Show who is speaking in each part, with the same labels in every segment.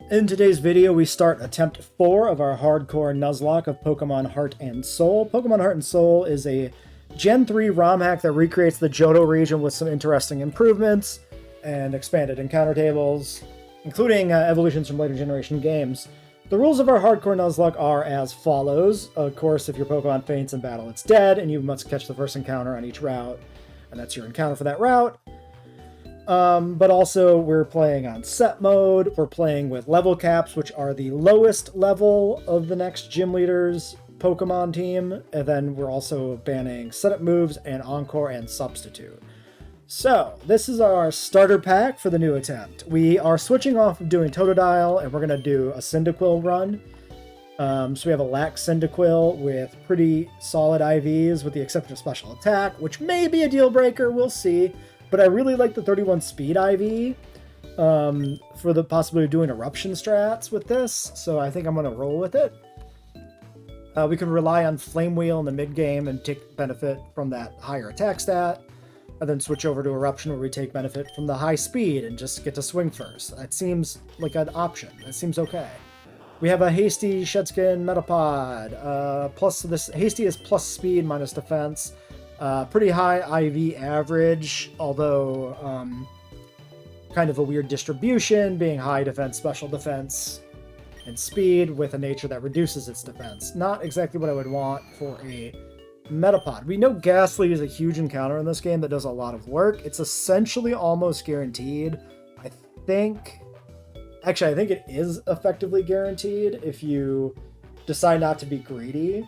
Speaker 1: In today's video, we start attempt 4 of our hardcore Nuzlocke of Pokemon Heart and Soul. Pokemon Heart and Soul is a Gen 3 ROM hack that recreates the Johto region with some interesting improvements and expanded encounter tables, including evolutions from later generation games. The rules of our hardcore Nuzlocke are as follows. Of course, if your Pokemon faints in battle, it's dead, and you must catch the first encounter on each route, and that's your encounter for that route. But also, we're playing on set mode. We're playing with level caps, which are the lowest level of the next gym leader's Pokemon team. And then we're also banning setup moves and encore and substitute. So, this is our starter pack for the new attempt. We are switching off of doing Totodile, and we're going to do a Cyndaquil run. So we have a Lax Cyndaquil with pretty solid IVs, with the exception of special attack, which may be a deal breaker, we'll see. But I really like the 31 speed IV for the possibility of doing eruption strats with this, so I think I'm going to roll with it. We can rely on Flame Wheel in the mid-game and take benefit from that higher attack stat, and then switch over to Eruption where we take benefit from the high speed and just get to swing first. That seems like an option. That seems okay. We have a Hasty Shedskin Metapod. Plus this Hasty is plus speed minus defense. Pretty high IV average, although kind of a weird distribution, being high defense, special defense, and speed with a nature that reduces its defense. Not exactly what I would want for a Metapod. We know Ghastly is a huge encounter in this game that does a lot of work. It's essentially almost guaranteed. I think it is effectively guaranteed if you decide not to be greedy.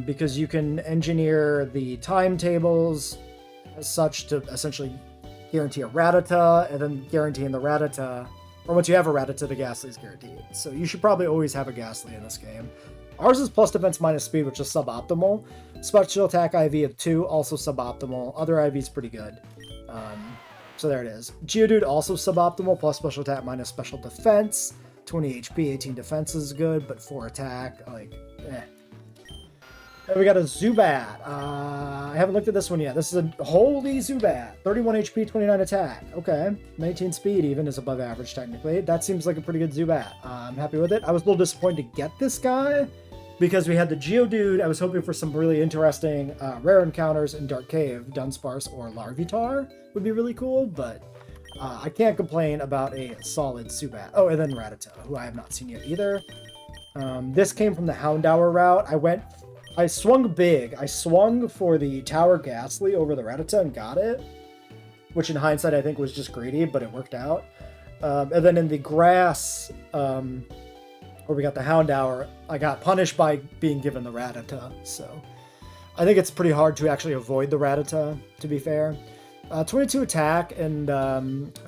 Speaker 1: Because you can engineer the timetables as such to essentially guarantee a Rattata, and then guaranteeing the Rattata, or once you have a Rattata, the Ghastly is guaranteed. So you should probably always have a Ghastly in this game. Ours is plus defense minus speed, which is suboptimal. Special attack IV of 2, also suboptimal. Other IV is pretty good. So there it is. Geodude also suboptimal, plus special attack minus special defense. 20 HP, 18 defense is good, but 4 attack, like, eh. And we got a Zubat. I haven't looked at this one yet. This is a holy Zubat. 31 HP, 29 attack. Okay. 19 speed even is above average technically. That seems like a pretty good Zubat. I'm happy with it. I was a little disappointed to get this guy because we had the Geodude. I was hoping for some really interesting rare encounters in Dark Cave. Dunsparce or Larvitar would be really cool, but I can't complain about a solid Zubat. Oh, and then Rattata, who I have not seen yet either. This came from the Houndour route. I swung big. I swung for the Tower Ghastly over the Rattata and got it, which in hindsight I think was just greedy, but it worked out. And then in the grass, where we got the Houndour, I got punished by being given the Rattata. So I think it's pretty hard to actually avoid the Rattata, to be fair. 22 attack and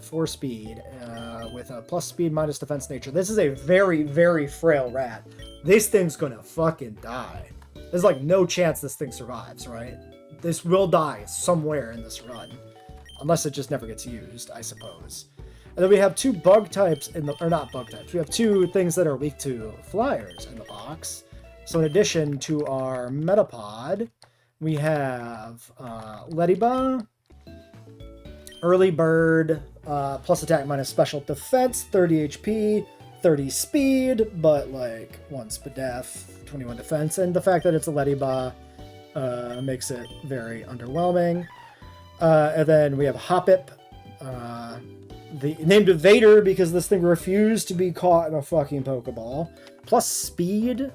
Speaker 1: 4 speed with a plus speed minus defense nature. This is a very, very frail rat. This thing's gonna fucking die. There's like no chance this thing survives, right? This will die somewhere in this run. Unless it just never gets used, I suppose. And then we have 2 bug types or not bug types. We have 2 things that are weak to flyers in the box. So in addition to our Metapod, we have Ledyba, Early Bird, plus attack minus special defense, 30 HP, 30 speed, but like 1 Spadef, 21 defense, and the fact that it's a Ledyba makes it very underwhelming. And then we have Hoppip, named Vader because this thing refused to be caught in a fucking Pokeball. Plus speed,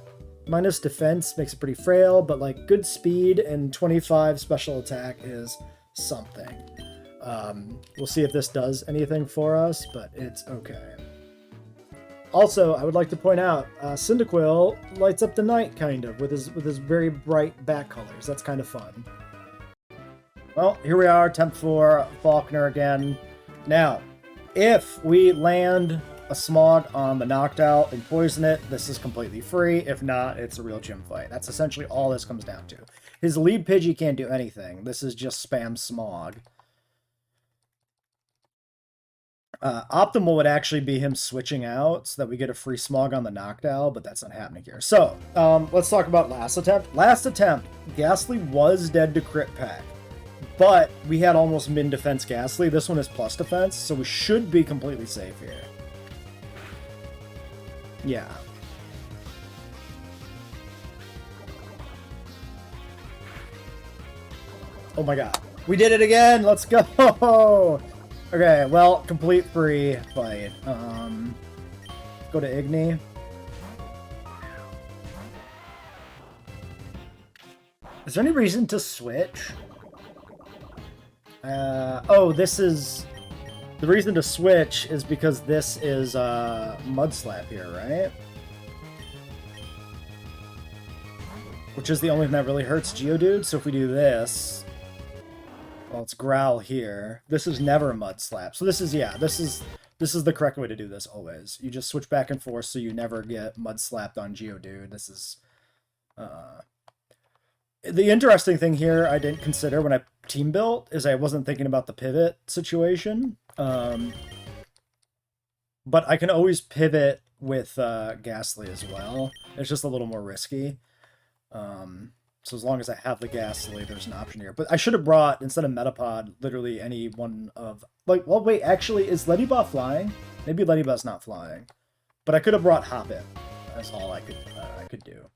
Speaker 1: minus defense makes it pretty frail, but like good speed and 25 special attack is something. We'll see if this does anything for us, but it's okay. Also, I would like to point out, Cyndaquil lights up the night, kind of, with his very bright back colors. That's kind of fun. Well, here we are, attempt 4, Falconer again. Now, if we land a Smog on the Noctowl and poison it, this is completely free. If not, it's a real gym fight. That's essentially all this comes down to. His lead Pidgey can't do anything. This is just spam Smog. Optimal would actually be him switching out so that we get a free Smog on the Noctowl, but that's not happening here. So, let's talk about last attempt. Last attempt, Ghastly was dead to crit pack, but we had almost min defense Ghastly. This one is plus defense, so we should be completely safe here. Yeah. Oh my god. We did it again! Let's go! Okay, well, complete free fight. Go to Igni. Is there any reason to switch? Oh, this is... The reason to switch is because this is Mud Slap here, right? Which is the only thing that really hurts Geodude, so if we do this... Well, it's Growl here. This is never Mud Slap. So this is, yeah, this is the correct way to do this always. You just switch back and forth so you never get Mud Slapped on Geodude. This is... The interesting thing here I didn't consider when I team built is I wasn't thinking about the pivot situation. But I can always pivot with Ghastly as well. It's just a little more risky. So as long as I have the Ghastly, there's an option here. But I should have brought, instead of Metapod, literally any one of... Like, well, wait, actually, is Ledybah flying? Maybe Ledybah's not flying. But I could have brought Hoppip. That's all I could do.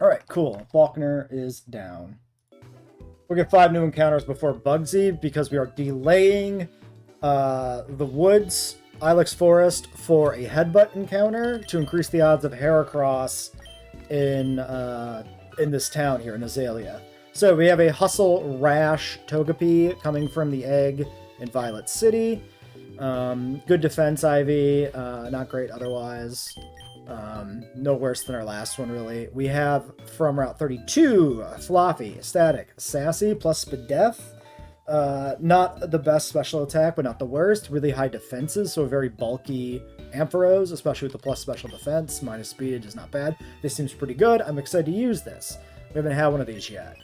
Speaker 1: Alright, cool. Faulkner is down. We'll get 5 new encounters before Bugsy because we are delaying the Woods Ilex Forest for a Headbutt encounter to increase the odds of Heracross in this town here in Azalea. So we have a Hustle Rash Togepi coming from the egg in Violet City. Good defense IV, not great otherwise. No worse than our last one, really. We have, from Route 32, Floppy, Static, Sassy, plus Spadef. Not the best special attack, but not the worst. Really high defenses, so a very bulky Ampharos, especially with the plus special defense. Minus speed is not bad. This seems pretty good. I'm excited to use this. We haven't had one of these yet.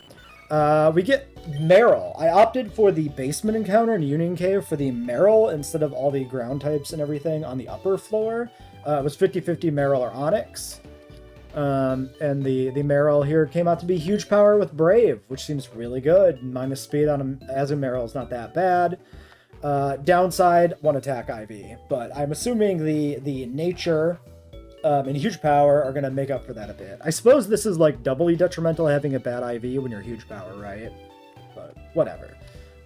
Speaker 1: We get Meryl. I opted for the basement encounter in Union Cave for the Meryl instead of all the ground types and everything on the upper floor. It was 50-50 Meryl or Onyx. And the Meryl here came out to be huge power with Brave, which seems really good. Minus speed on him as a Meryl is not that bad. Downside, 1 attack IV. But I'm assuming the nature and huge power are going to make up for that a bit. I suppose this is like doubly detrimental having a bad IV when you're huge power, right? But whatever.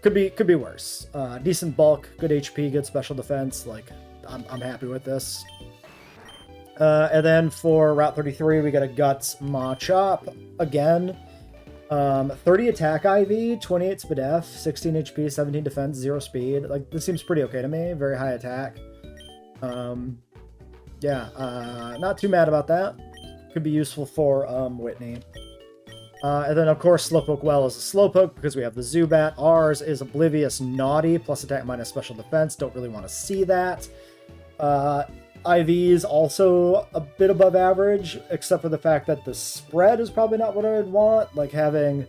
Speaker 1: Could be worse. Decent bulk, good HP, good special defense. Like, I'm happy with this. And then for Route 33, we got a Guts Machop again. 30 attack IV, 28 Spadef, 16 HP, 17 defense, 0 speed. Like, this seems pretty okay to me. Very high attack. Yeah, not too mad about that. Could be useful for Whitney. And then, of course, Slowpoke Well is a Slowpoke because we have the Zubat. Ours is Oblivious Naughty, plus attack minus special defense. Don't really want to see that. IV's also a bit above average, except for the fact that the spread is probably not what I would want. Like having,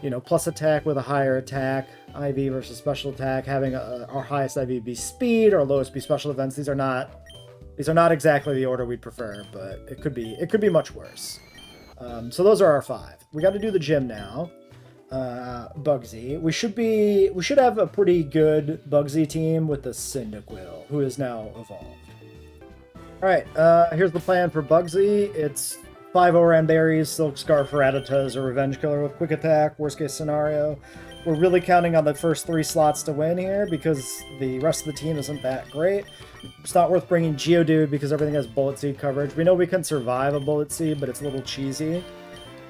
Speaker 1: you know, plus attack with a higher attack, IV versus special attack, having our highest IV be speed or lowest be special defense. These are not exactly the order we'd prefer, but it could be much worse. So those are our 5. We got to do the gym now. Bugsy. We should have a pretty good Bugsy team with the Cyndaquil, who is now evolved. Alright, here's the plan for Bugsy. It's 5 Oran Berries, Silk Scarf, Rattata is a Revenge Killer with Quick Attack, worst case scenario. We're really counting on the first 3 slots to win here because the rest of the team isn't that great. It's not worth bringing Geodude because everything has Bullet Seed coverage. We know we can survive a Bullet Seed, but it's a little cheesy.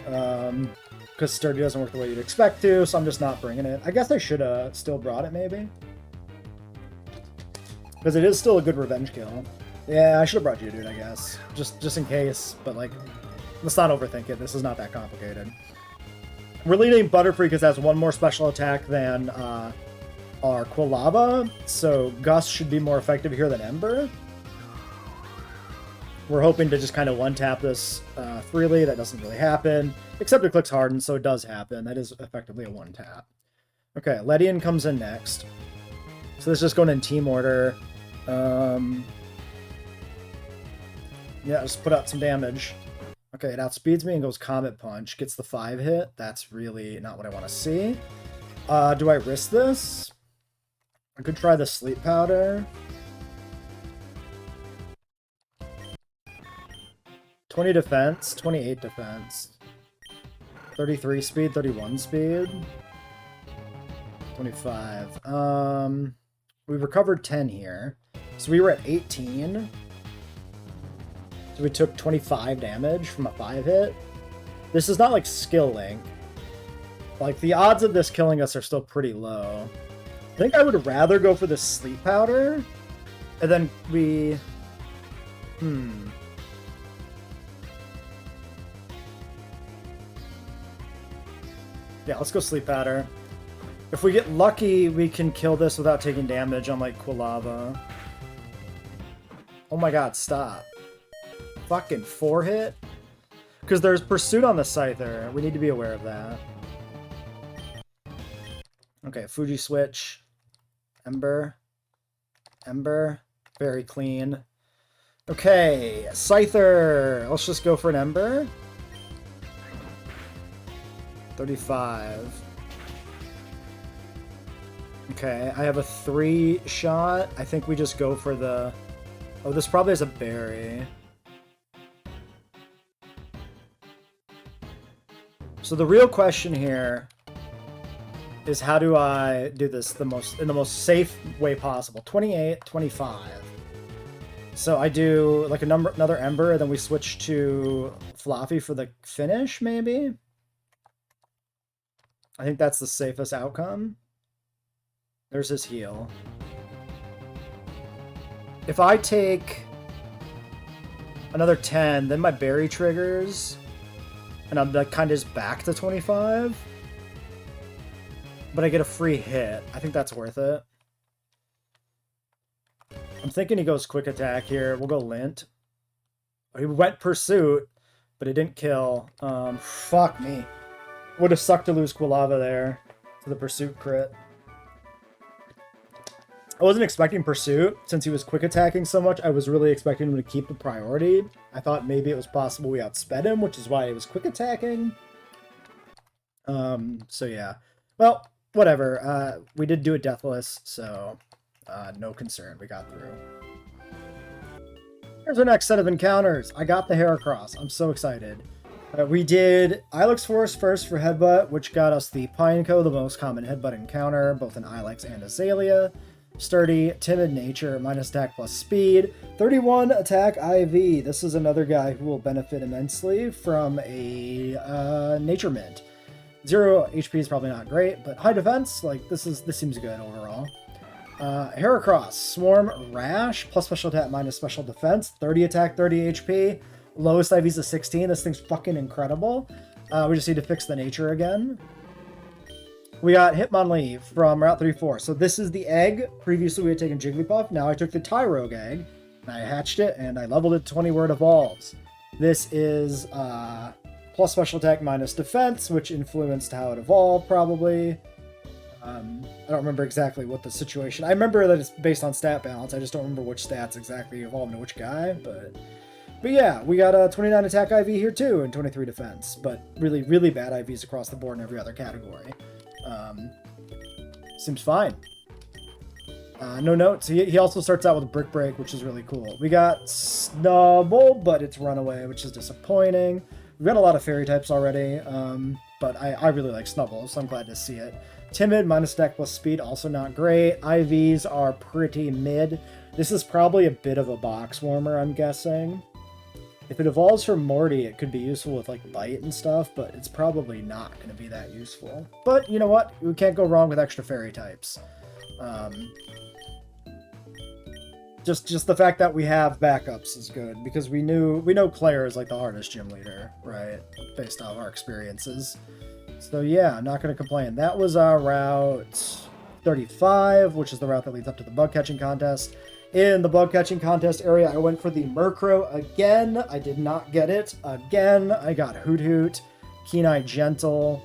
Speaker 1: Because Sturdy doesn't work the way you'd expect to, so I'm just not bringing it. I guess I should have still brought it, maybe. Because it is still a good revenge kill. Yeah, I should have brought Geodude, I guess. Just in case, but like, let's not overthink it. This is not that complicated. We're leading Butterfree because it has 1 more special attack than our Quilava, so Gust should be more effective here than Ember. We're hoping to just kind of one-tap this freely. That doesn't really happen, except it clicks Harden, so it does happen. That is effectively a one-tap. Okay, Ledian comes in next. So this is just going in team order. Yeah, just put out some damage. Okay, it outspeeds me and goes Comet Punch. Gets the 5 hit. That's really not what I want to see. Do I risk this? I could try the Sleep Powder. 20 defense, 28 defense, 33 speed, 31 speed, 25. We recovered 10 here. So we were at 18. So we took 25 damage from a 5 hit. This is not like skill link. Like, the odds of this killing us are still pretty low. I think I would rather go for the sleep powder. And then we... Yeah, let's go sleep powder. If we get lucky, we can kill this without taking damage on, like, Quilava. Oh my god, stop. Fucking 4 hit? Because there's Pursuit on the Scyther. We need to be aware of that. Okay, Fuji switch. Ember. Ember. Very clean. Okay, Scyther. Let's just go for an Ember. 35. Okay, I have a 3 shot. I think we just go for the... Oh, this probably has a berry. So the real question here is, how do I do this in the most safe way possible? 28, 25. So I do like another Ember, and then we switch to Floppy for the finish, maybe? I think that's the safest outcome. There's his heal. If I take another 10, then my berry triggers, and I'm like kind of just back to 25. But I get a free hit. I think that's worth it. I'm thinking he goes quick attack here. We'll go Lint. He went Pursuit, but he didn't kill. Fuck me. Would have sucked to lose Quilava there to the Pursuit crit. I wasn't expecting Pursuit. Since he was quick attacking so much, I was really expecting him to keep the priority. I thought maybe it was possible we outsped him, which is why he was quick attacking. So yeah. Well, whatever. We did do it deathless, so no concern. We got through. Here's our next set of encounters. I got the Heracross. I'm so excited. We did Ilex Forest first for Headbutt, which got us the Pineco, the most common Headbutt encounter, both in Ilex and Azalea. Sturdy, Timid Nature, minus attack plus speed. 31 attack IV. This is another guy who will benefit immensely from a Nature Mint. 0 HP is probably not great, but high defense, like this seems good overall. Heracross, Swarm Rash, plus special attack minus special defense. 30 attack, 30 HP. Lowest IV is a 16. This thing's fucking incredible. We just need to fix the nature again. We got Hitmonlee from Route 34. So this is the egg. Previously we had taken Jigglypuff. Now I took the Tyrogue egg, and I hatched it, and I leveled it to 20 where it evolves. This is plus special attack minus defense, which influenced how it evolved, probably. I don't remember exactly what the situation... I remember that it's based on stat balance. I just don't remember which stats exactly evolved into which guy, but yeah, we got a 29 attack IV here too, and 23 defense, but really, really bad IVs across the board in every other category. Seems fine. No notes. He also starts out with Brick Break, which is really cool. We got Snubble, but it's Runaway, which is disappointing. We've got a lot of fairy types already, but I really like Snubble, so I'm glad to see it. Timid, minus attack plus speed, also not great. IVs are pretty mid. This is probably a bit of a box warmer, I'm guessing. If it evolves from Morty, it could be useful with like Bite and stuff, but it's probably not going to be that useful. But you know what? We can't go wrong with extra fairy types. Just the fact that we have backups is good, because we know Claire is like the hardest gym leader, right? Based off our experiences. So yeah, I'm not going to complain. That was our Route 35, which is the route that leads up to the bug catching contest. In the bug catching contest area, I went for the Murkrow again. I did not get it again. I got Hoot Hoot, Keen-Eye Gentle,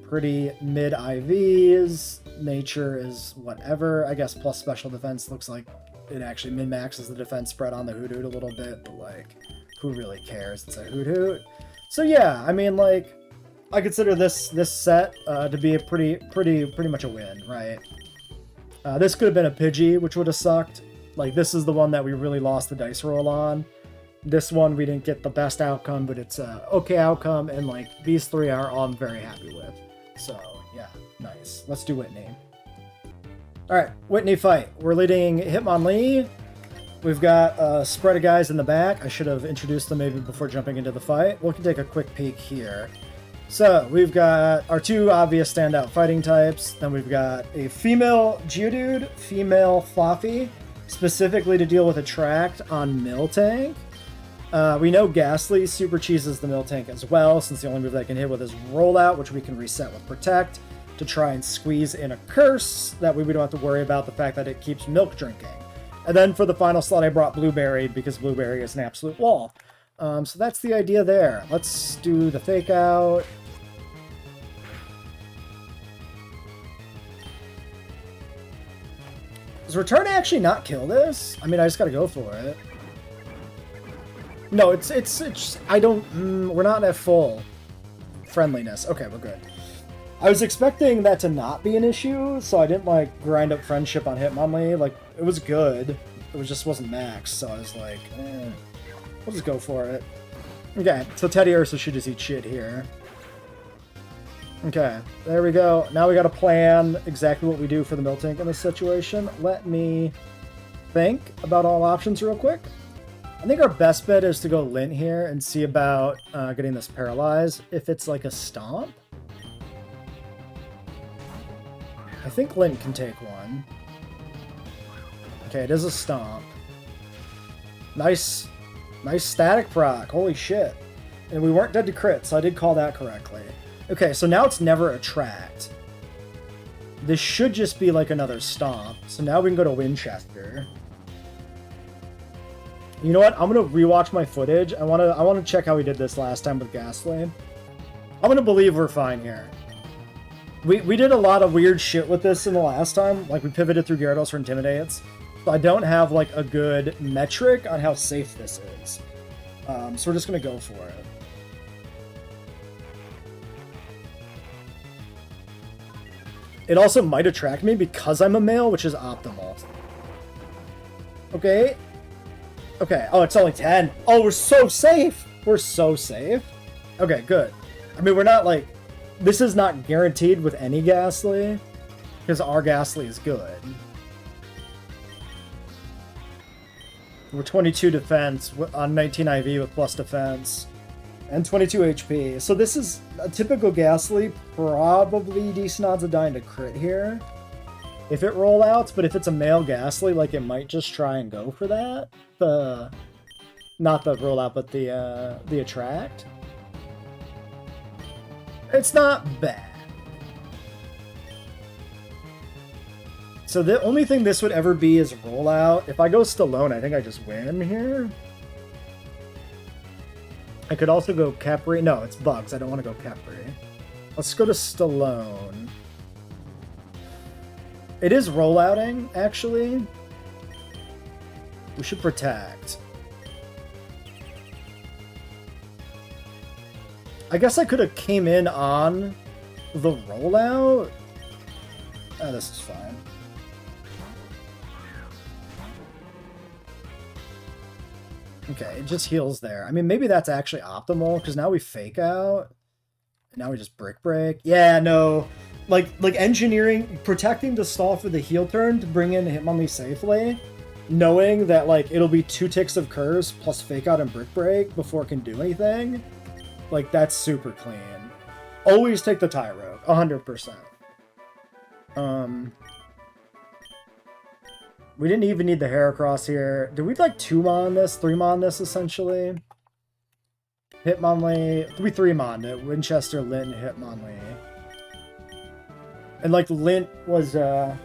Speaker 1: pretty mid IVs. Nature is whatever. I guess plus special defense looks like it actually min-maxes the defense spread on the Hoot Hoot a little bit, but like, who really cares? It's a Hoot Hoot. So yeah, I mean, like, I consider this set to be a pretty much a win, right? This could have been a Pidgey, which would have sucked. Like, this is the one that we really lost the dice roll on. This one, we didn't get the best outcome, but it's a okay outcome, and like these three are all I'm very happy with. So yeah, nice. Let's do Whitney. All right, Whitney fight. We're leading Hitmonlee. We've got a spread of guys in the back. I should have introduced them maybe before jumping into the fight. We can take a quick peek here. So we've got our two obvious standout fighting types. Then we've got a female Geodude, female Floppy, specifically to deal with Attract on Miltank. We know Ghastly super cheeses the Miltank as well, since the only move that can hit with is Rollout, which we can reset with Protect to try and squeeze in a Curse. That way we don't have to worry about the fact that it keeps milk drinking. And then for the final slot, I brought Blueberry because Blueberry is an absolute wall. So that's the idea there. Let's do the Fake Out. Does Return actually not kill this? I mean, I just gotta go for it. No, it's I don't, we're not at full friendliness. Okay, we're good. I was expecting that to not be an issue, so I didn't, like, grind up friendship on Hitmonlee. Like, it was good. It just wasn't max, so I was like, we'll just go for it. Okay, so Teddy Ursa should just eat shit here. Okay, there we go. Now we gotta plan exactly what we do for the Miltank in this situation. Let me think about all options real quick. I think our best bet is to go Lint here and see about getting this paralyzed. If it's like a Stomp. I think Lint can take one. Okay, it is a Stomp. Nice static proc. Holy shit. And we weren't dead to crit, so I did call that correctly. Okay, so now it's never Attract. This should just be like another Stomp. So now we can go to Winchester. You know what? I'm gonna rewatch my footage. I wanna check how we did this last time with Ghastly. I'm gonna believe we're fine here. We did a lot of weird shit with this in the last time. Like, we pivoted through Gyarados for Intimidates. So I don't have, like, a good metric on how safe this is. So we're just gonna go for it. It also might attract me because I'm a male, which is optimal. Okay. Okay. Oh, it's only 10. Oh, we're so safe. We're so safe. Okay, good. I mean, we're not, like... This is not guaranteed with any Ghastly, because our Ghastly is good. We're 22 defense on 19 IV with plus defense, and 22 HP. So this is a typical Ghastly, probably decent odds of dying to crit here. If it rollouts, but if it's a male Ghastly, like, it might just try and go for that. Not the rollout, but the Attract. It's not bad. So the only thing this would ever be is rollout. If I go Stallone, I think I just win here. I could also go Capri. No, it's Bugs. I don't want to go Capri. Let's go to Stallone. It is rollouting, actually. We should Protect. I guess I could have came in on the rollout. Oh, this is fine. Okay, it just heals there. I mean, maybe that's actually optimal, because now we Fake Out. And now we just Brick Break. Yeah, no. Like engineering, protecting the stall for the heal turn to bring in Hitmonlee safely, knowing that, like, it'll be 2 ticks of Curse plus Fake Out and Brick Break before it can do anything. Like, that's super clean. Always take the Tyro, 100%. We didn't even need the Heracross here. Did we, like, 2-mon this, 3-mon this, essentially? Hitmonlee, we 3-mon it. Winchester, Lint, Hitmonlee. And, like, Lint wasn't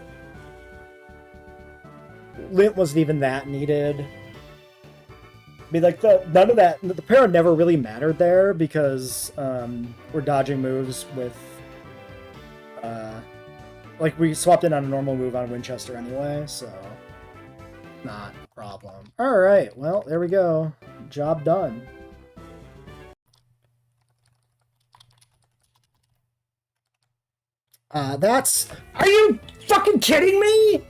Speaker 1: even that needed. I mean, like, none of that, the para never really mattered there because we're dodging moves with, like, we swapped in on a normal move on Winchester anyway, so not a problem. All right, well, there we go. Job done. That's... Are you fucking kidding me?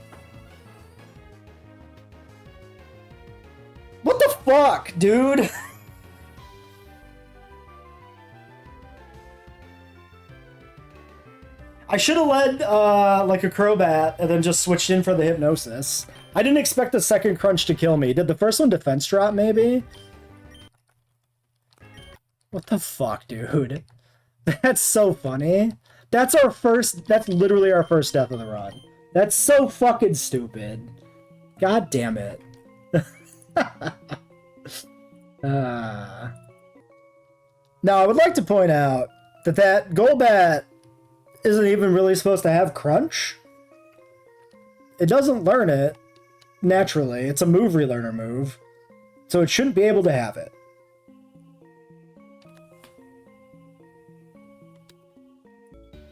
Speaker 1: What the fuck, dude? I should have led like a Crobat and then just switched in for the Hypnosis. I didn't expect the second crunch to kill me. Did the first one defense drop, maybe? What the fuck, dude? That's so funny. That's literally our first death of the run. That's so fucking stupid. God damn it. Now, I would like to point out that Golbat isn't even really supposed to have crunch. It doesn't learn it naturally. It's a move relearner move, so it shouldn't be able to have it.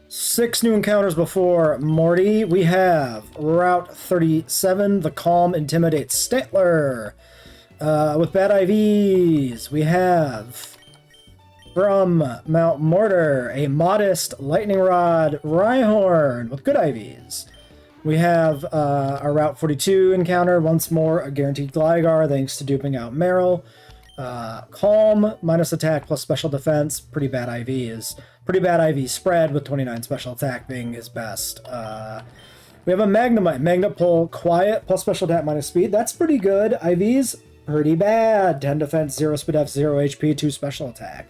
Speaker 1: Six new encounters before Morty. We have Route 37, the Calm Intimidates Stantler. With bad IVs, we have from Mount Mortar, a Modest Lightning Rod Rhyhorn with good IVs. We have our Route 42 encounter, once more a guaranteed Gligar thanks to duping out Meryl. Calm, minus attack plus special defense, pretty bad IVs. Pretty bad IV spread with 29 special attack being his best. We have a Magnemite, Magnet Pull, Quiet plus special attack minus speed. That's pretty good. IVs, pretty bad. 10 defense, 0 speed F, 0 HP, 2 special attack.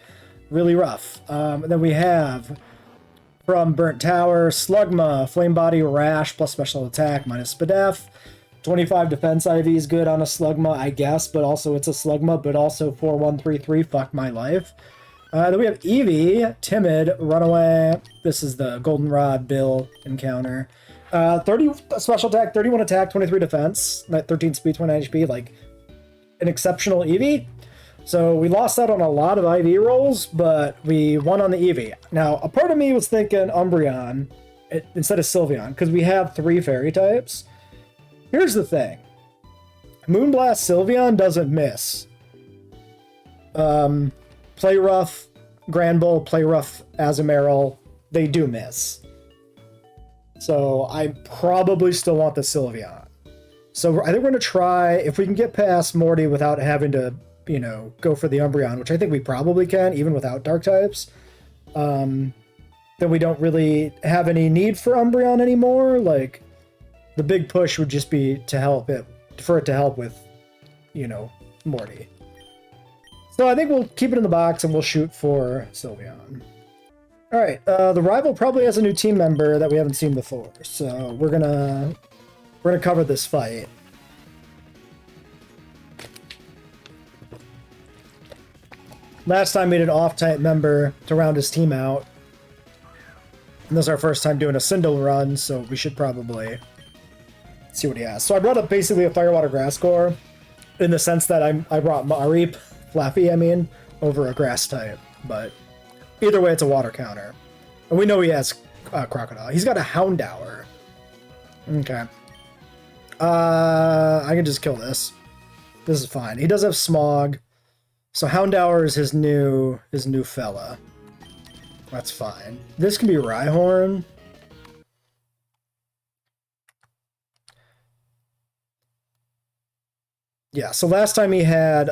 Speaker 1: Really rough. And then we have from Burnt Tower, Slugma, Flame Body, Rash plus special attack minus speed F. 25 defense IV is good on a Slugma, I guess, but also it's a Slugma, but also 4133, fuck my life. Then we have Eevee, Timid, Runaway. This is the Goldenrod Bill encounter. 30 special attack, 31 attack, 23 defense, 13 speed, 29 HP, like an exceptional Eevee. So we lost out on a lot of IV rolls, but we won on the Eevee. Now, a part of me was thinking Umbreon instead of Sylveon, because we have 3 fairy types. Here's the thing. Moonblast Sylveon doesn't miss. Play Rough, Granbull, Play Rough, Azumarill, they do miss. So I probably still want the Sylveon. So I think we're going to try, if we can get past Morty without having to, you know, go for the Umbreon, which I think we probably can, even without Dark types, then we don't really have any need for Umbreon anymore. Like, the big push would just be to help it, for it to help with, you know, Morty. So I think we'll keep it in the box and we'll shoot for Sylveon. Alright, the rival probably has a new team member that we haven't seen before, so we're gonna cover this fight. Last time we had an off-type member to round his team out. And this is our first time doing a Sindel run, so we should probably see what he has. So I brought up basically a Firewater Grass Core, in the sense that I brought Mareep, Flaffy, I mean, over a grass type, but either way, it's a water counter. And we know he has Crocodile. He's got a Houndour. Okay. I can just kill this. This is fine. He does have Smog, so Houndour is his new fella. That's fine. This can be Rhyhorn. Yeah, so last time he had,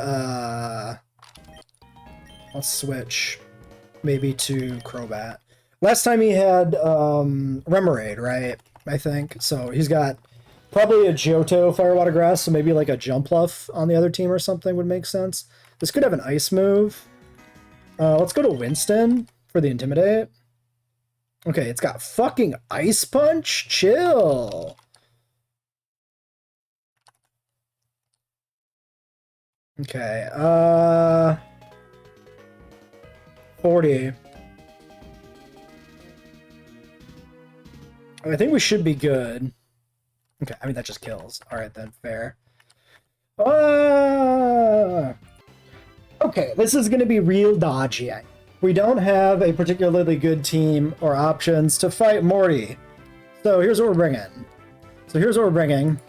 Speaker 1: let's switch maybe to Crobat. Last time he had Remoraid, right? I think. So he's got probably a Johto Firewater Grass, so maybe like a Jumpluff on the other team or something would make sense. This could have an Ice move. Let's go to Winston for the Intimidate. Okay, it's got fucking Ice Punch? Chill. Okay, 40. I think we should be good. Okay, I mean, that just kills. Alright then, fair. Okay, this is going to be real dodgy. We don't have a particularly good team or options to fight Morty. So here's what we're bringing.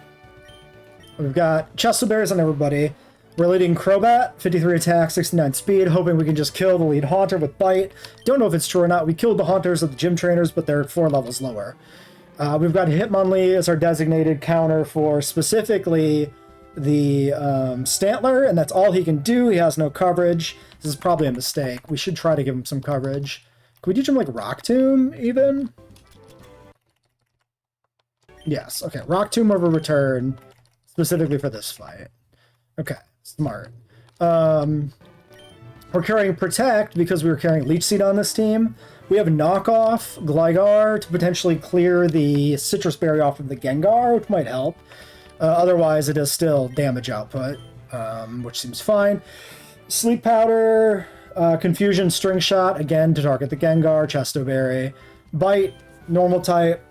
Speaker 1: We've got Chesterberries on everybody. We're leading Crobat, 53 attack, 69 speed, hoping we can just kill the lead Haunter with Bite. Don't know if it's true or not. We killed the Haunters of the gym trainers, but they're 4 levels lower. We've got Hitmonlee as our designated counter for specifically the Stantler, and that's all he can do. He has no coverage. This is probably a mistake. We should try to give him some coverage. Can we teach him, like, Rock Tomb, even? Yes, okay. Rock Tomb over Return, specifically for this fight. Okay, smart. We're carrying Protect because we were carrying Leech Seed on this team. We have Knockoff Gligar to potentially clear the Citrus Berry off of the Gengar, which might help. Otherwise, it is still damage output, which seems fine. Sleep Powder, Confusion, String Shot, again to target the Gengar, Chesto Berry. Bite, Normal type,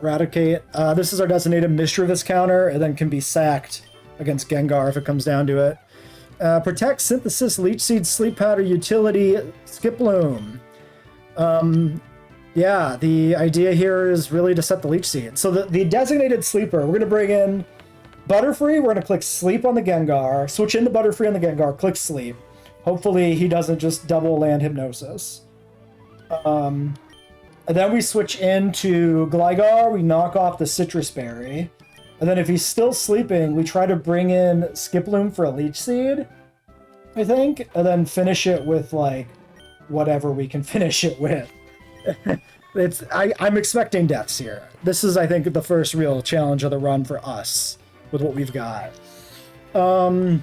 Speaker 1: Eradicate. This is our designated Mischievous counter, and then can be sacked against Gengar if it comes down to it. Protect, Synthesis, Leech Seed, Sleep Powder, Utility, Skip Loom. Yeah, the idea here is really to set the Leech Seed. So the designated sleeper, we're going to bring in Butterfree. We're going to click Sleep on the Gengar, switch into Butterfree on the Gengar, click Sleep. Hopefully he doesn't just double land Hypnosis. And then we switch into Gligar, we knock off the Citrus Berry. And then if he's still sleeping, we try to bring in Skiploom for a Leech Seed, I think. And then finish it with, like, whatever we can finish it with. I'm expecting deaths here. This is, I think, the first real challenge of the run for us with what we've got. Yeah,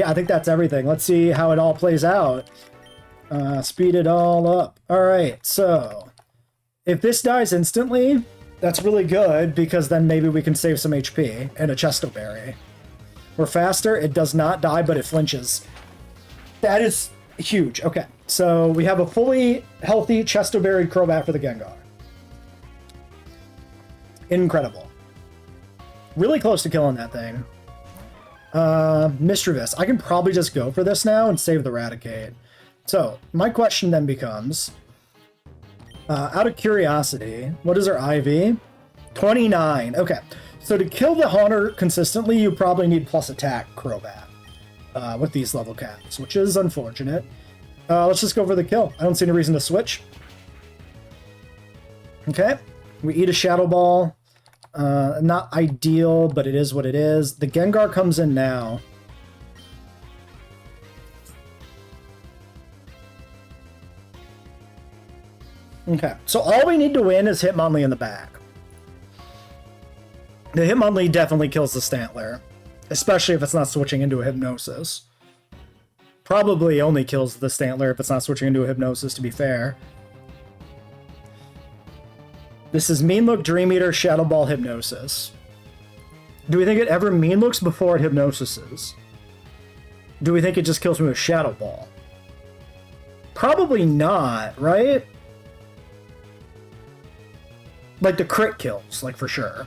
Speaker 1: I think that's everything. Let's see how it all plays out. Speed it all up. All right, so if this dies instantly, that's really good because then maybe we can save some HP and a Chesto Berry. We're faster. It does not die, but it flinches. That is huge. Okay, so we have a fully healthy Chesto Berry Crobat for the Gengar. Incredible. Really close to killing that thing. Mischievous. I can probably just go for this now and save the Eradicate. So, my question then becomes, out of curiosity, what is our IV? 29. Okay, so to kill the Haunter consistently, you probably need plus attack Crobat with these level caps, which is unfortunate. Let's just go for the kill. I don't see any reason to switch. Okay, we eat a Shadow Ball. Not ideal, but it is what it is. The Gengar comes in now. Okay, so all we need to win is Hitmonlee in the back. The Hitmonlee definitely kills the Stantler, especially if it's not switching into a Hypnosis. Probably only kills the Stantler if it's not switching into a Hypnosis, to be fair. This is Mean Look, Dream Eater, Shadow Ball, Hypnosis. Do we think it ever Mean Looks before it Hypnosises? Do we think it just kills me with Shadow Ball? Probably not, right? Like the crit kills, like for sure.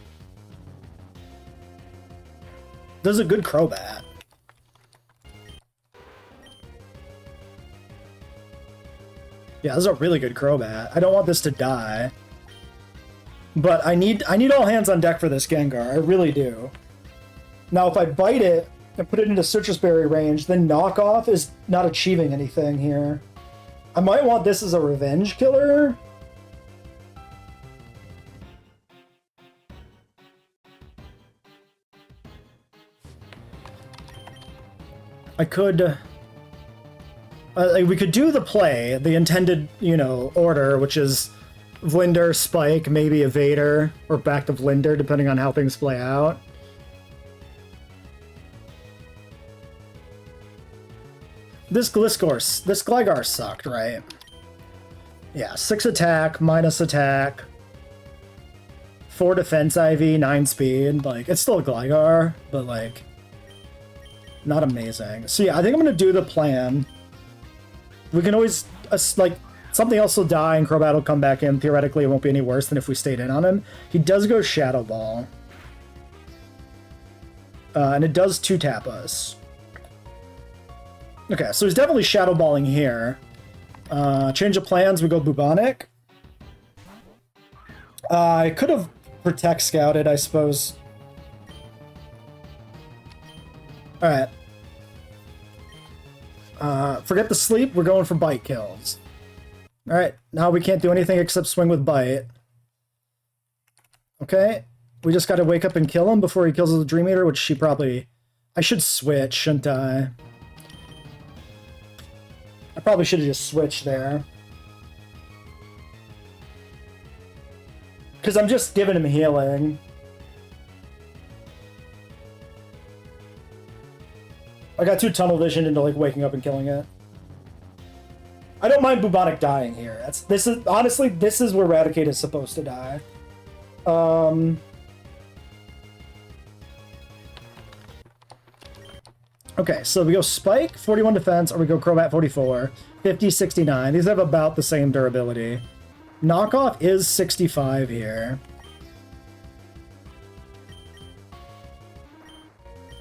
Speaker 1: This is a good Crobat. Yeah, this is a really good Crobat. I don't want this to die. But I need all hands on deck for this Gengar. I really do. Now, if I bite it and put it into Citrus Berry range, then Knockoff is not achieving anything here. I might want this as a revenge killer. I could... we could do the play, the intended, order, which is Vlinder, Spike, maybe Evader, or back to Vlinder, depending on how things play out. This Gligar sucked, right? Yeah, 6 attack, minus attack, 4 defense IV, 9 speed. Like, it's still a Gligar, but, like, not amazing. So yeah, I think I'm going to do the plan. We can always, like, something else will die and Crobat will come back in. Theoretically, it won't be any worse than if we stayed in on him. He does go Shadow Ball. And it does 2-tap us. Okay, so he's definitely Shadow Balling here. Change of plans, we go Bubonic. I could have Protect Scouted, I suppose. Alright. Forget the sleep, we're going for bite kills. Alright, now we can't do anything except swing with bite. Okay. We just gotta wake up and kill him before he kills the Dream Eater, which she probably... I should switch, shouldn't I? I probably should have just switched there. Because I'm just giving him healing. I got too tunnel vision into like waking up and killing it. I don't mind Bubonic dying here. This is honestly, this is where Raticate is supposed to die. Okay, so we go Spike, 41 defense, or we go Crobat, 44. 50, 69. These have about the same durability. Knockoff is 65 here.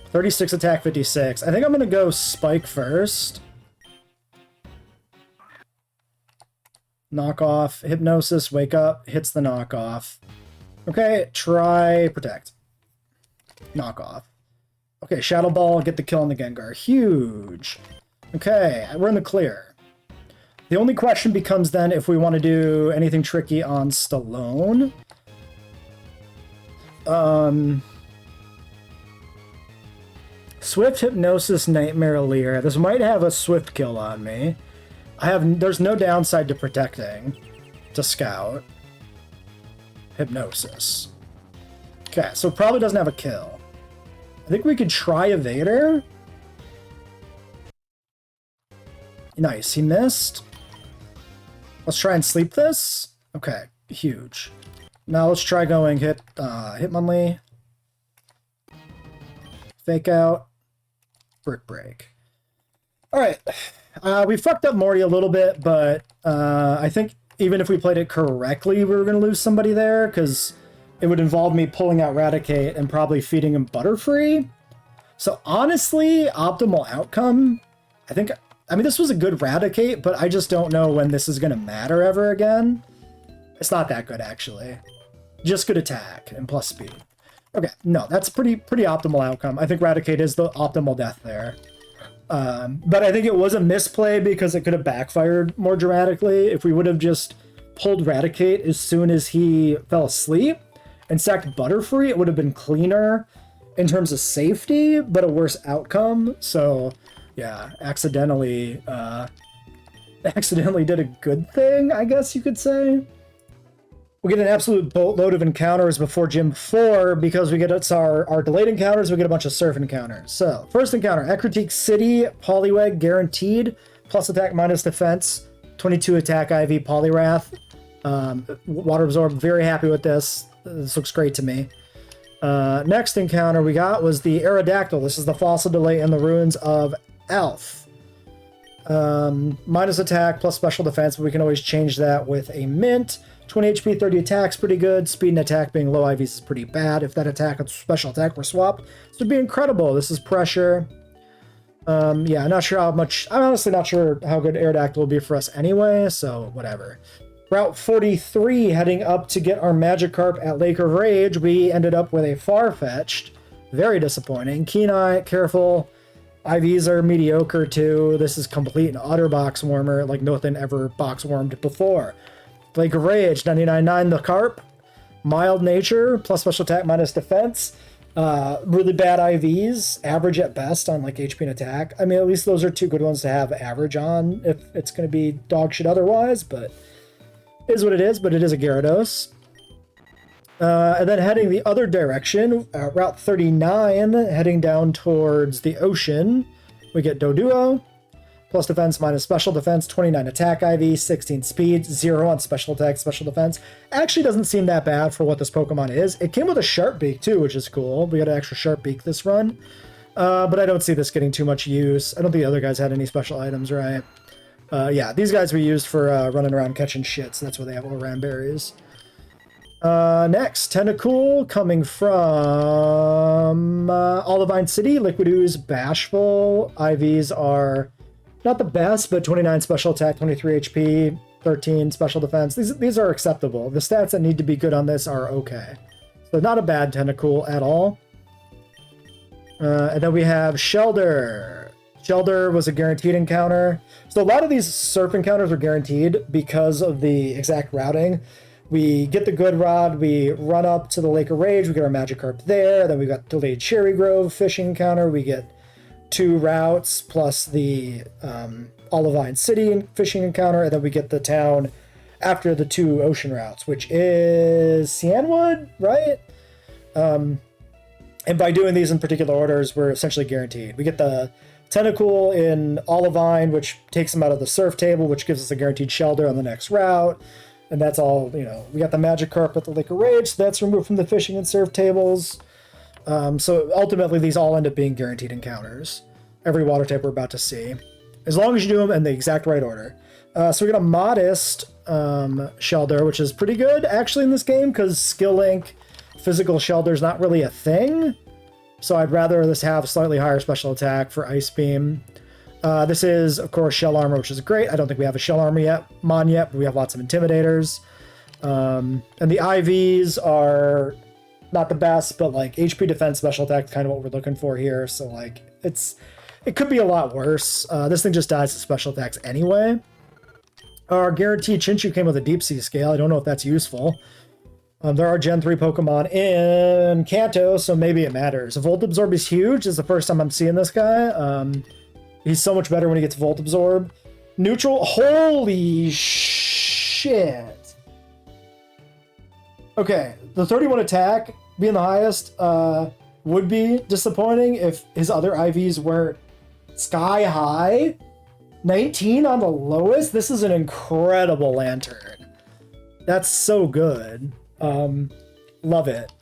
Speaker 1: 36 attack, 56. I think I'm going to go Spike first. Knockoff, Hypnosis, Wake Up, hits the knockoff. Okay, try Protect. Knockoff. Okay, Shadow Ball, get the kill on the Gengar. Huge. Okay, we're in the clear. The only question becomes then if we want to do anything tricky on Stallone. Swift, Hypnosis, Nightmare Leer. This might have a Swift kill on me. There's no downside to protecting. To Scout. Hypnosis. Okay, so it probably doesn't have a kill. I think we could try Evader. Nice, he missed. Let's try and sleep this. Okay, huge. Now let's try going Hitmonlee. Fake Out. Brick Break. Alright. We fucked up Morty a little bit, but I think even if we played it correctly, we were going to lose somebody there, because it would involve me pulling out Raticate and probably feeding him Butterfree. So honestly, optimal outcome, I mean, this was a good Raticate, but I just don't know when this is going to matter ever again. It's not that good, actually. Just good attack and plus speed. Okay, no, that's pretty optimal outcome. I think Raticate is the optimal death there. But I think it was a misplay because it could have backfired more dramatically. If we would have just pulled Raticate as soon as he fell asleep and sacked Butterfree, it would have been cleaner in terms of safety, but a worse outcome. So, yeah, accidentally did a good thing, I guess you could say. We get an absolute boatload of encounters before Gym 4 because we get our delayed encounters, we get a bunch of surf encounters. So, first encounter, Ecruteak City, Poliwag, guaranteed, plus attack, minus defense, 22 attack, IV, Poliwrath. Water Absorb, very happy with this. This looks great to me. Next encounter we got was the Aerodactyl. This is the fossil delay in the ruins of Elf. Minus attack, plus special defense, but we can always change that with a Mint. 20 HP, 30 attacks, pretty good. Speed and attack being low IVs is pretty bad. If that attack and special attack were swapped, this would be incredible. This is pressure. Yeah, I'm not sure how much... I'm honestly not sure how good Aerodactyl will be for us anyway, so whatever. Route 43, heading up to get our Magikarp at Lake of Rage, we ended up with a Farfetch'd. Very disappointing. Keen Eye, careful. IVs are mediocre too. This is complete and utter box warmer, like nothing ever box warmed before. Lake of Rage, 99.9 the Carp. Mild nature, plus special attack, minus defense. Really bad IVs, average at best on like HP and attack. I mean, at least those are two good ones to have average on if it's going to be dog shit otherwise, but it is what it is, but it is a Gyarados. And then heading the other direction, Route 39, heading down towards the ocean, we get Doduo. Plus defense, minus special defense, 29 attack IV, 16 speed, 0 on special attack, special defense. Actually doesn't seem that bad for what this Pokemon is. It came with a Sharp Beak too, which is cool. We got an extra Sharp Beak this run. But I don't see this getting too much use. I don't think the other guys had any special items, right? Yeah, these guys we used for running around catching shit, so that's why they have Oran Berries. Next, Tentacool coming from Olivine City, Liquid Ooze, Bashful. IVs are not the best, but 29 special attack, 23 HP, 13 special defense. These are acceptable. The stats that need to be good on this are okay. So not a bad Tentacool at all. And then we have Shelder. Shelder was a guaranteed encounter. So a lot of these surf encounters are guaranteed because of the exact routing. We get the Good Rod, we run up to the Lake of Rage, we get our Magikarp there, then we got delayed Cherry Grove fishing encounter, we get 2 routes plus the Olivine City fishing encounter, and then we get the town after the 2 ocean routes, which is Cianwood, right? And by doing these in particular orders, we're essentially guaranteed. We get the Tentacool in Olivine, which takes them out of the surf table, which gives us a guaranteed shelter on the next route. And that's all, you know, we got the Magikarp at the Lake of Rage, so that's removed from the fishing and surf tables. So ultimately, these all end up being guaranteed encounters. Every water type we're about to see. As long as you do them in the exact right order. So we got a modest Shelter, which is pretty good, actually, in this game, because Skill Link physical Shelter is not really a thing. So I'd rather this have slightly higher special attack for Ice Beam. This is, of course, Shell Armor, which is great. I don't think we have a Shell Armor yet, but we have lots of Intimidators. And the IVs are not the best, but like HP defense, special attack is kind of what we're looking for here. So like it could be a lot worse. This thing just dies to special attacks anyway. Our guaranteed Chinchou came with a Deep Sea Scale. I don't know if that's useful. There are Gen 3 Pokemon in Kanto, so maybe it matters. Volt Absorb is huge. This is the first time I'm seeing this guy. He's so much better when he gets Volt Absorb. Neutral. Holy shit. Okay, the 31 attack being the highest would be disappointing if his other IVs weren't sky high. 19 on the lowest? This is an incredible Lantern. That's so good. Love it.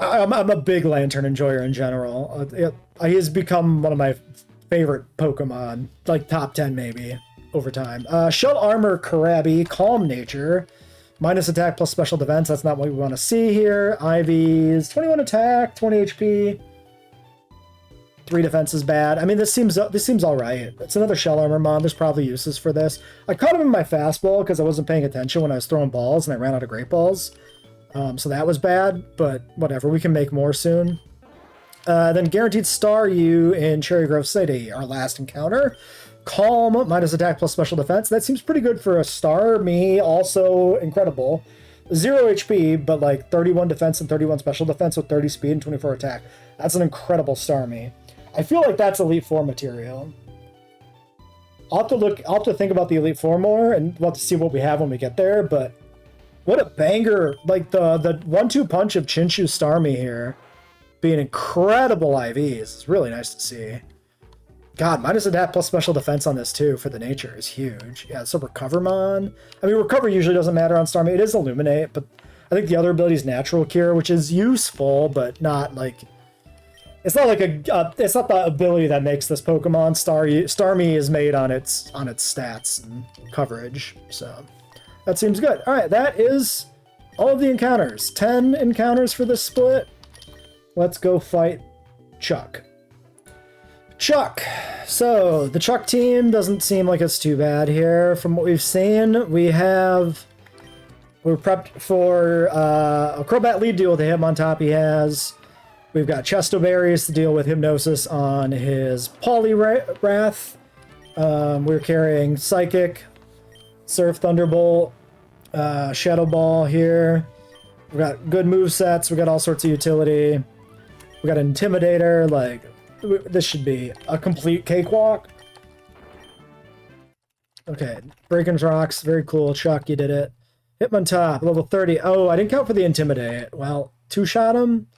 Speaker 1: I'm a big Lantern enjoyer in general. He has become one of my favorite Pokemon, like top 10 maybe, over time. Shell Armor Karabi, Calm Nature. Minus attack plus special defense, that's not what we want to see here. IVs, 21 attack, 20 HP. 3 defense is bad. I mean, this seems all right. It's another Shell Armor mod. There's probably uses for this. I caught him in my fastball because I wasn't paying attention when I was throwing balls and I ran out of Great Balls. So that was bad, but whatever. We can make more soon. Then Guaranteed Staryu in Cherry Grove City, our last encounter. Calm, minus attack plus special defense. That seems pretty good for a Starmie, also incredible. 0 HP, but like 31 defense and 31 special defense with 30 speed and 24 attack. That's an incredible Starmie. I feel like that's Elite Four material. I'll have to think about the Elite Four more, and we'll have to see what we have when we get there, but what a banger. Like, the 1-2 punch of Chinchou Starmie here being incredible IVs. It's really nice to see. God, minus attack plus special defense on this, too, for the nature is huge. Yeah, so Recovermon. I mean, Recover usually doesn't matter on Starmie. It is Illuminate, but I think the other ability is Natural Cure, which is useful, but not, like... It's not like it's not the ability that makes this Pokemon. Starmie is made on its stats and coverage, so that seems good. All right, that is all of the encounters. 10 encounters for this split. Let's go fight Chuck. Chuck. So the Chuck team doesn't seem like it's too bad here. From what we've seen, we're prepped for a Crobat lead deal with the Hitmontop he has. We've got Chesto Berries to deal with Hypnosis on his Poliwrath. We're carrying Psychic, Surf Thunderbolt, Shadow Ball here. We've got good movesets. We've got all sorts of utility. We've got an Intimidator. Like, this should be a complete cakewalk. Okay, Breaking Rocks. Very cool. Chuck, you did it. Hitmontop, level 30. Oh, I didn't count for the Intimidate. Well, 2-shot him.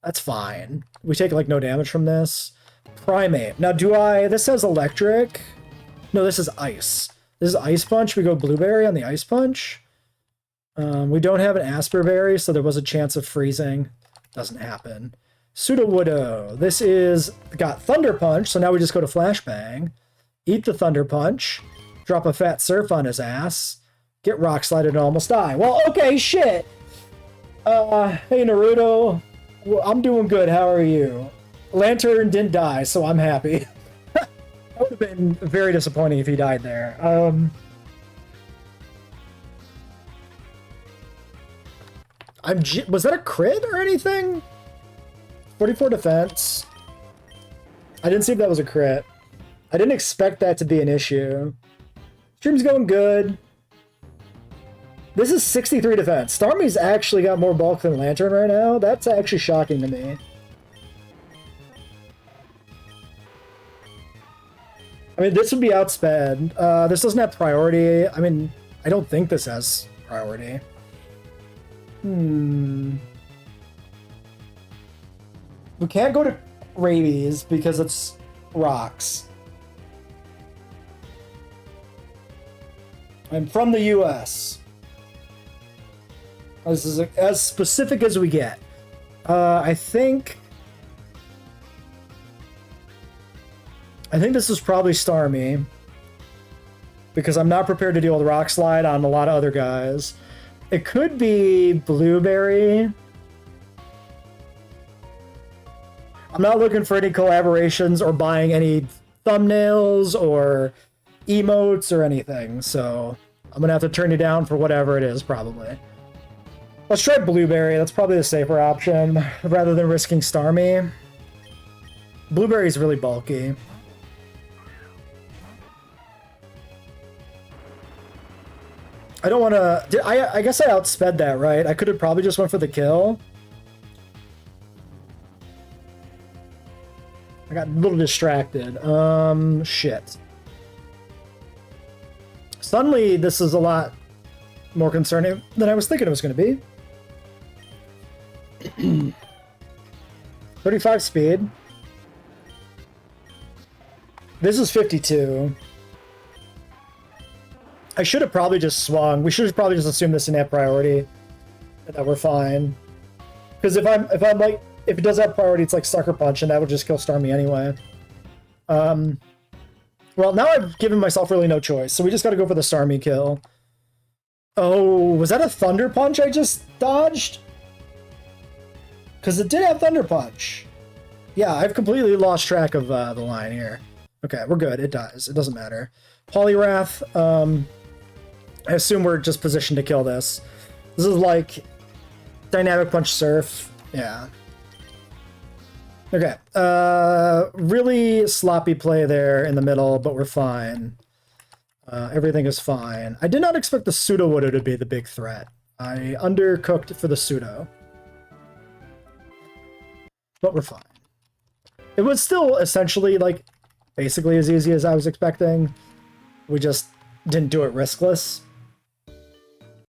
Speaker 1: That's fine. We take, like, no damage from this. Primate. Now, this says electric. No, this is ice. This is Ice Punch. We go Blueberry on the Ice Punch. We don't have an Asperberry, so there was a chance of freezing. Doesn't happen. Sudowoodo. This is got Thunder Punch, so now we just go to Flashbang. Eat the Thunder Punch. Drop a Fat Surf on his ass. Get Rock Slide and almost die. Well, okay, shit. Hey, Naruto. Well, I'm doing good. How are you? Lantern didn't die, so I'm happy. That would have been very disappointing if he died there. Was that a crit or anything? 44 defense. I didn't see if that was a crit. I didn't expect that to be an issue. Stream's going good. This is 63 defense. Starmie's actually got more bulk than Lantern right now. That's actually shocking to me. I mean, this would be outsped. This doesn't have priority. I mean, I don't think this has priority. We can't go to Rabies because it's rocks. I'm from the US. This is as specific as we get. I think this is probably Starmie. Because I'm not prepared to deal with Rock Slide on a lot of other guys. It could be Blueberry. I'm not looking for any collaborations or buying any thumbnails or emotes or anything, so I'm gonna have to turn you down for whatever it is, probably. Let's try Blueberry. That's probably the safer option, rather than risking Starmie. Blueberry's really bulky. I don't want to... I guess I outsped that, right? I could have probably just went for the kill. I got a little distracted. Shit. Suddenly, this is a lot more concerning than I was thinking it was going to be. 35 speed. This is 52. I should have probably just swung. We should have probably just assumed this in that priority, and that we're fine. Because if it does have priority, it's like Sucker Punch, and that would just kill Starmie anyway. Well, now I've given myself really no choice, so we just got to go for the Starmie kill. Oh, was that a Thunder Punch I just dodged? Because it did have Thunder Punch. Yeah, I've completely lost track of the line here. Okay, we're good. It dies. It doesn't matter. Poliwrath. I assume we're just positioned to kill this. This is like Dynamic Punch Surf. Yeah. Okay. Really sloppy play there in the middle, but we're fine. Everything is fine. I did not expect the Pseudo Woodoo to be the big threat. I undercooked for the Pseudo. But we're fine. It was still essentially, like, basically as easy as I was expecting. We just didn't do it riskless.